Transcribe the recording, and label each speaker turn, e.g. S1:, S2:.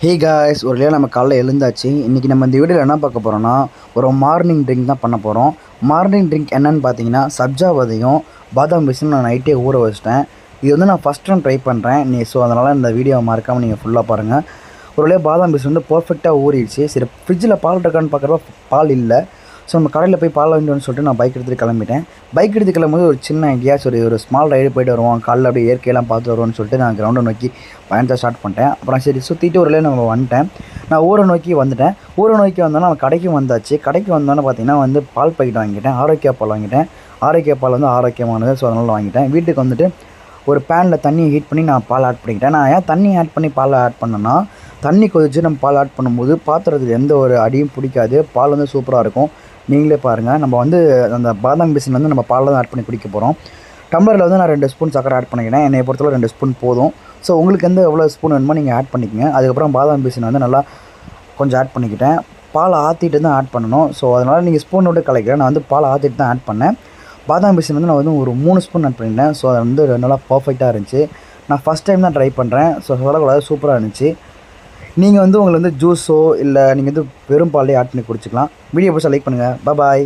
S1: Hey guys, ஒரு நம்ம காலைல எழுந்தாச்சு. இன்றைக்கி நம்ம இந்த வீடியோவில் என்ன பார்க்க போகிறோன்னா, ஒரு மார்னிங் ட்ரிங்க் தான் பண்ண போகிறோம். மார்னிங் ட்ரிங்க் என்னென்னு பார்த்தீங்கன்னா, சப்ஜா விதையும் பாதாம் பிசினும் நான் நைட்டே ஊற வச்சிட்டேன். இது வந்து நான் ஃபஸ்ட் டைம் ட்ரை பண்ணுறேன். ஸோ அதனால் இந்த வீடியோவை மறக்காமல் நீங்கள் ஃபுல்லாக பாருங்கள். ஒரு பாதாம் பிசின் வந்து பர்ஃபெக்டாக ஊறிடுச்சு. சரி, ஃப்ரிட்ஜில் பால் இருக்கான்னு பார்க்குறப்ப பால் இல்லை. ஸோ நம்ம கடையில் போய் பால் வாங்கிட்டு சொல்லிட்டு நான் பைக் எடுத்துகிட்டு கிளம்பிட்டேன். பைக் எடுத்து கிளம்பும்போது ஒரு சின்ன ஐடியா, ஒரு ஸ்மால் ரைடு போய்ட்டு வருவோம், காலைல அப்படியே இயற்கையெல்லாம் பார்த்து வருவோம்னு சொல்லிட்டு நான் கிரவுண்டை நோக்கி பயணத்தை ஸ்டார்ட் பண்ணிட்டேன். அப்புறம் சரி சுற்றிட்டு ஒரு நம்ம வந்துட்டேன். நான் ஊரை நோக்கி வந்துட்டேன். ஊரை நோக்கி வந்தோன்னா நம்ம கடைக்கும் வந்தாச்சு. கடைக்கு வந்தோன்னே பார்த்தீங்கன்னா வந்து பால் பாக்கெட் வாங்கிட்டேன். ஆரோக்கியா பால் வாங்கிட்டேன். ஆரோக்கியா பால் வந்து ஆரோக்கியமானது. ஸோ அதனால் வாங்கிட்டேன். வீட்டுக்கு வந்துட்டு ஒரு பேனில் தண்ணியை ஹீட் பண்ணி நான் பால் ஆட் பண்ணிக்கிட்டேன். நான் ஏன் தண்ணி ஆட் பண்ணி பால் ஆட் பண்ணேன்னா, தண்ணி கொதிச்சு நம்ம பால் ஆட் பண்ணும்போது பாத்திரத்துக்கு எந்த ஒரு அடியும் பிடிக்காது. பால் வந்து சூப்பராக இருக்கும். நீங்களே பாருங்கள். நம்ம வந்து அந்த பாதாம் பிசின் வந்து நம்ம பாலில் தான் ஆட் பண்ணி குடிக்க போகிறோம். டம்ளரில் வந்து நான் 2 ஸ்பூன் சக்கரை ஆட் பண்ணிக்கிறேன். என்னை பொறுத்தவரை 2 ஸ்பூன் போதும். ஸோ உங்களுக்கு எவ்வளோ ஸ்பூன் வேணுமோ நீங்கள் ஆட் பண்ணிக்கங்க. அதுக்கப்புறம் பாதாம் பிசின் வந்து நல்லா கொஞ்சம் ஆட் பண்ணிக்கிட்டேன். பால் ஆற்றிட்டு தான் ஆட் பண்ணணும். ஸோ அதனால் நீங்கள் ஸ்பூன் விட்டு கலைக்கிறேன். நான் வந்து பால் ஆற்றிட்டு தான் ஆட் பண்ணேன். பாதாம் பிசின் வந்து நான் வந்து ஒரு 3 ஸ்பூன் ஆட் பண்ணிட்டேன். ஸோ அது வந்து நல்லா பர்ஃபெக்டாக இருந்துச்சு. நான் ஃபஸ்ட் டைம் தான் ட்ரை பண்ணுறேன். ஸோ சொல்லக்கூடாது, சூப்பராக இருந்துச்சு. நீங்கள் வந்து உங்களுக்கு வந்து ஜூஸோ இல்லை நீங்கள் வந்து வெறும் பாலே ஆட் பண்ணி குடிச்சிக்கலாம். வீடியோ பிடிச்சா லைக் பண்ணுங்கள். பாய்.